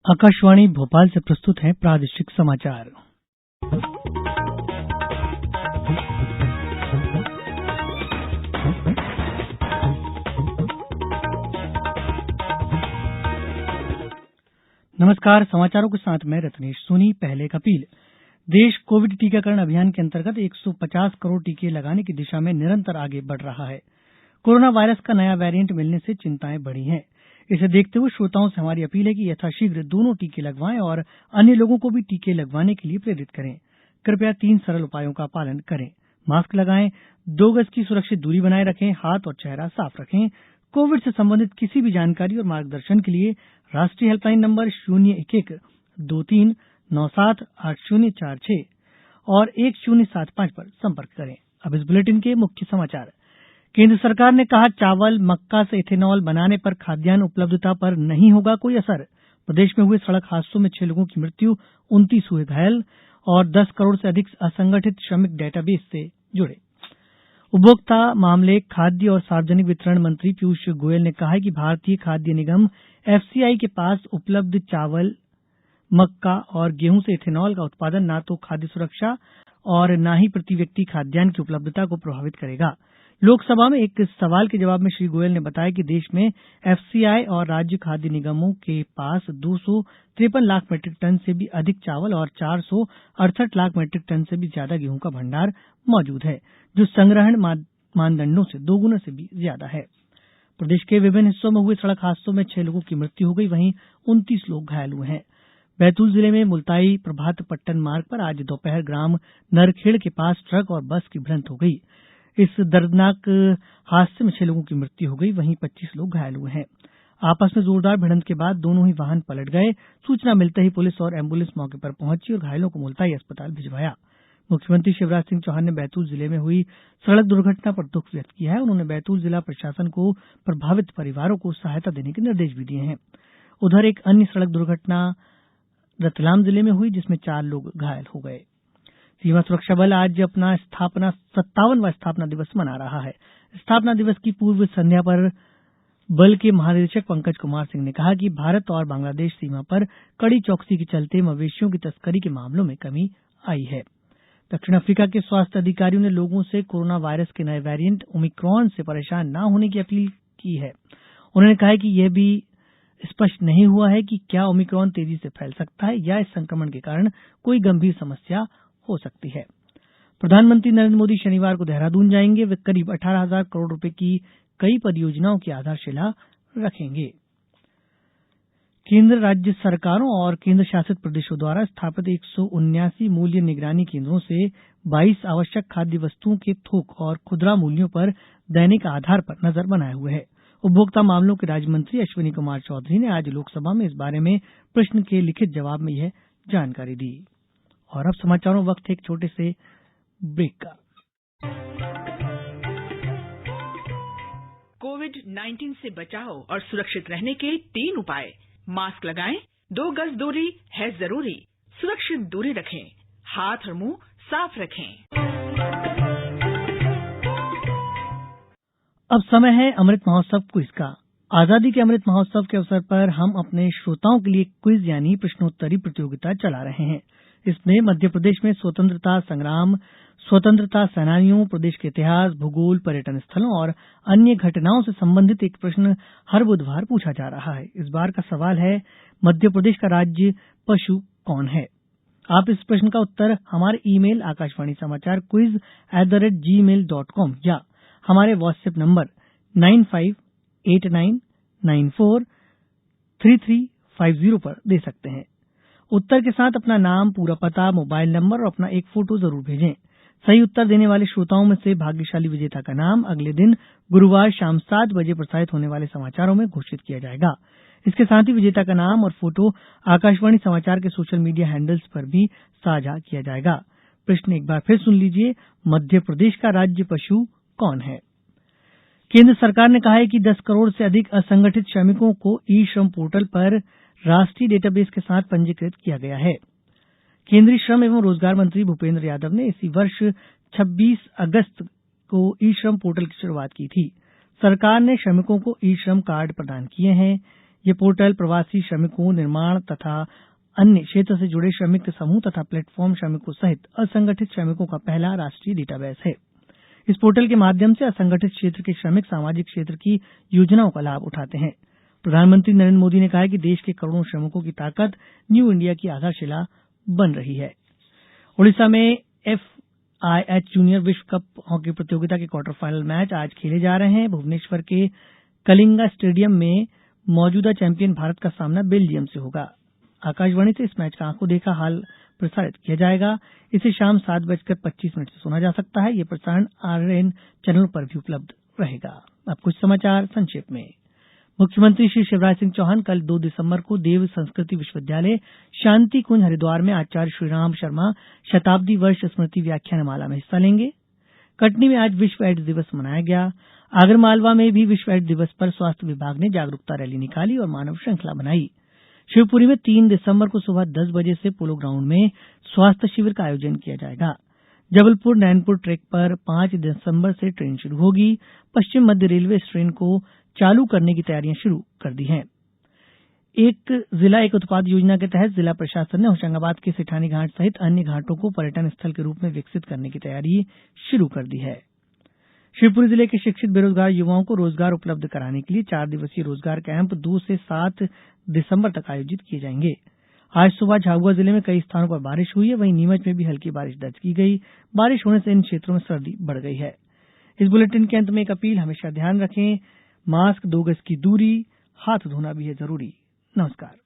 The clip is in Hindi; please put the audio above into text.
आकाशवाणी भोपाल से प्रस्तुत है प्रादेशिक समाचार। नमस्कार, समाचारों के साथ मैं रत्नेश सोनी। पहले एक अपील। देश कोविड टीकाकरण अभियान के अंतर्गत 150 करोड़ टीके लगाने की दिशा में निरंतर आगे बढ़ रहा है। कोरोना वायरस का नया वेरिएंट मिलने से चिंताएं बढ़ी हैं। इसे देखते हुए श्रोताओं से हमारी अपील है कि यथाशीघ्र दोनों टीके लगवाएं और अन्य लोगों को भी टीके लगवाने के लिए प्रेरित करें। कृपया 3 सरल उपायों का पालन करें। मास्क लगाएं, 2 गज की सुरक्षित दूरी बनाए रखें, हाथ और चेहरा साफ रखें। कोविड से संबंधित किसी भी जानकारी और मार्गदर्शन के लिए राष्ट्रीय हेल्पलाइन नंबर 011239780046 और 1075 पर संपर्क करें। अब इस बुलेटिन के मुख्य समाचार। केंद्र सरकार ने कहा, चावल, मक्का से इथेनॉल बनाने पर खाद्यान्न उपलब्धता पर नहीं होगा कोई असर। प्रदेश में हुए सड़क हादसों में 6 लोगों की मृत्यु, 29 हुए घायल और 10 करोड़ से अधिक असंगठित श्रमिक डेटाबेस से जुड़े। उपभोक्ता मामले, खाद्य और सार्वजनिक वितरण मंत्री पीयूष गोयल ने कहा है कि भारतीय खाद्य निगम एफसीआई के पास उपलब्ध चावल, मक्का और गेहूं से इथेनॉल का उत्पादन न तो खाद्य सुरक्षा और न ही प्रति व्यक्ति खाद्यान्न की उपलब्धता को प्रभावित करेगा। लोकसभा में एक सवाल के जवाब में श्री गोयल ने बताया कि देश में एफसीआई और राज्य खाद्य निगमों के पास 253 लाख मीट्रिक टन से भी अधिक चावल और 468 लाख मीट्रिक टन से भी ज्यादा गेहूं का भंडार मौजूद है, जो संग्रहण मानदंडों से 2 गुना से भी ज्यादा है। प्रदेश के विभिन्न हिस्सों में हुए सड़क हादसों में 6 लोगों की मृत्यु हो गई, वहीं 29 लोग घायल हुए हैं। बैतूल जिले में मुलताई प्रभात पट्टन मार्ग पर आज दोपहर ग्राम नरखेड़ के पास ट्रक और बस की भिड़ंत हो गई। इस दर्दनाक हादसे में 6 लोगों की मृत्यु हो गई, वहीं 25 लोग घायल हुए हैं। आपस में जोरदार भिड़ंत के बाद दोनों ही वाहन पलट गए। सूचना मिलते ही पुलिस और एम्बुलेंस मौके पर पहुंची और घायलों को मुलताई अस्पताल भिजवाया। मुख्यमंत्री शिवराज सिंह चौहान ने बैतूल जिले में हुई सड़क दुर्घटना पर दुःख व्यक्त किया है। उन्होंने बैतूल जिला प्रशासन को प्रभावित परिवारों को सहायता देने के निर्देश भी दिए हैं। उधर एक अन्य सड़क दुर्घटना रतलाम जिले में हुई, जिसमें 4 लोग घायल हो गए। सीमा सुरक्षा बल आज अपना 57वां स्थापना दिवस मना रहा है। स्थापना दिवस की पूर्व संध्या पर बल के महानिदेशक पंकज कुमार सिंह ने कहा कि भारत और बांग्लादेश सीमा पर कड़ी चौकसी के चलते मवेशियों की तस्करी के मामलों में कमी आई है। दक्षिण अफ्रीका के स्वास्थ्य अधिकारियों ने लोगों से कोरोना वायरस के नए वेरिएंट ओमिक्रॉन से परेशान न होने की अपील की है। उन्होंने कहा कि यह भी स्पष्ट नहीं हुआ है कि क्या ओमिक्रॉन तेजी से फैल सकता है या इस संक्रमण के कारण कोई गंभीर समस्या हो सकती है। प्रधानमंत्री नरेंद्र मोदी शनिवार को देहरादून जाएंगे। वे करीब 18,000 करोड़ रुपए की कई परियोजनाओं की आधारशिला रखेंगे। केंद्र, राज्य सरकारों और केंद्र शासित प्रदेशों द्वारा स्थापित 179 मूल्य निगरानी केंद्रों से 22 आवश्यक खाद्य वस्तुओं के थोक और खुदरा मूल्यों पर दैनिक आधार पर नजर बनाए हुए है। उपभोक्ता मामलों के राज्य मंत्री अश्विनी कुमार चौधरी ने आज लोकसभा में इस बारे में प्रश्न के लिखित जवाब में यह जानकारी दी। और अब समाचारों वक्त एक छोटे से ब्रेक का। कोविड-19 से बचाव और सुरक्षित रहने के 3 उपाय। मास्क लगाएं, 2 गज दूरी है जरूरी, सुरक्षित दूरी रखें, हाथ और मुंह साफ रखें। अब समय है अमृत महोत्सव क्विज का। आजादी के अमृत महोत्सव के अवसर पर हम अपने श्रोताओं के लिए क्विज यानी प्रश्नोत्तरी प्रतियोगिता चला रहे हैं। इसमें मध्य प्रदेश में स्वतंत्रता संग्राम, स्वतंत्रता सेनानियों, प्रदेश के इतिहास, भूगोल, पर्यटन स्थलों और अन्य घटनाओं से संबंधित एक प्रश्न हर बुधवार पूछा जा रहा है। इस बार का सवाल है, मध्य प्रदेश का राज्य पशु कौन है? आप इस प्रश्न का उत्तर हमारे ईमेल आकाशवाणी समाचार quiz@gmail.com या हमारे व्हाट्सएप नंबर 9589943350 पर दे सकते हैं। उत्तर के साथ अपना नाम, पूरा पता, मोबाइल नंबर और अपना एक फोटो जरूर भेजें। सही उत्तर देने वाले श्रोताओं में से भाग्यशाली विजेता का नाम अगले दिन गुरुवार शाम 7 बजे प्रसारित होने वाले समाचारों में घोषित किया जाएगा। इसके साथ ही विजेता का नाम और फोटो आकाशवाणी समाचार के सोशल मीडिया हैंडल्स पर भी साझा किया जाएगा। प्रश्न एक बार फिर सुन लीजिए, मध्य प्रदेश का राज्य पशु कौन है? केंद्र सरकार ने कहा है कि 10 करोड़ से अधिक असंगठित श्रमिकों को ई श्रम पोर्टल पर राष्ट्रीय डेटाबेस के साथ पंजीकृत किया गया है। केंद्रीय श्रम एवं रोजगार मंत्री भूपेंद्र यादव ने इसी वर्ष 26 अगस्त को ई श्रम पोर्टल की शुरुआत की थी। सरकार ने श्रमिकों को ई श्रम कार्ड प्रदान किए हैं। ये पोर्टल प्रवासी श्रमिकों, निर्माण तथा अन्य क्षेत्र से जुड़े श्रमिक समूह तथा प्लेटफॉर्म श्रमिकों सहित असंगठित श्रमिकों का पहला राष्ट्रीय डेटाबेस है। इस पोर्टल के माध्यम से असंगठित क्षेत्र के श्रमिक सामाजिक क्षेत्र की योजनाओं का लाभ उठाते हैं। प्रधानमंत्री नरेंद्र मोदी ने कहा है कि देश के करोड़ों श्रमिकों की ताकत न्यू इंडिया की आधारशिला बन रही है। ओडिशा में FIH जूनियर विश्व कप हॉकी प्रतियोगिता के क्वार्टर फाइनल मैच आज खेले जा रहे हैं। भुवनेश्वर के कलिंगा स्टेडियम में मौजूदा चैंपियन भारत का सामना बेल्जियम से होगा। आकाशवाणी से इस मैच का आंखों देखा हाल प्रसारित किया जाएगा। इसे शाम 7:25 से सुना जा सकता है। यह प्रसारण RN चैनलों पर भी उपलब्ध रहेगा। अब कुछ समाचार संक्षेप में। मुख्यमंत्री श्री शिवराज सिंह चौहान कल 2 दिसंबर को देव संस्कृति विश्वविद्यालय शांति कुंज हरिद्वार में आचार्य श्रीराम शर्मा शताब्दी वर्ष स्मृति व्याख्यानमाला में हिस्सा लेंगे। कटनी में आज विश्व एड्स दिवस मनाया गया। आगरमालवा में भी विश्व एड्स दिवस पर स्वास्थ्य विभाग ने जागरूकता रैली निकाली और मानव श्रृंखला बनाई। शिवपुरी में 3 दिसंबर को सुबह 10 बजे से पोलो ग्राउंड में स्वास्थ्य शिविर का आयोजन किया जाएगा। जबलपुर नैनपुर ट्रैक पर 5 दिसंबर से ट्रेन शुरू होगी। पश्चिम मध्य रेलवे इस ट्रेन को चालू करने की तैयारियां शुरू कर दी हैं। एक जिला एक उत्पाद योजना के तहत जिला प्रशासन ने होशंगाबाद के सेठानी घाट सहित अन्य घाटों को पर्यटन स्थल के रूप में विकसित करने की तैयारी शुरू कर दी है। शिवपुरी जिले के शिक्षित बेरोजगार युवाओं को रोजगार उपलब्ध कराने के लिए 4 दिवसीय रोजगार कैंप 2 से 7 दिसंबर तक आयोजित किए जाएंगे। आज सुबह झाबुआ जिले में कई स्थानों पर बारिश हुई है। वहीं नीमच में भी हल्की बारिश दर्ज की गई। बारिश होने से इन क्षेत्रों में सर्दी बढ़ गई है। इस बुलेटिन के अंत में एक अपील, हमेशा ध्यान रखें, मास्क, 2 गज की दूरी, हाथ धोना भी है जरूरी। नमस्कार।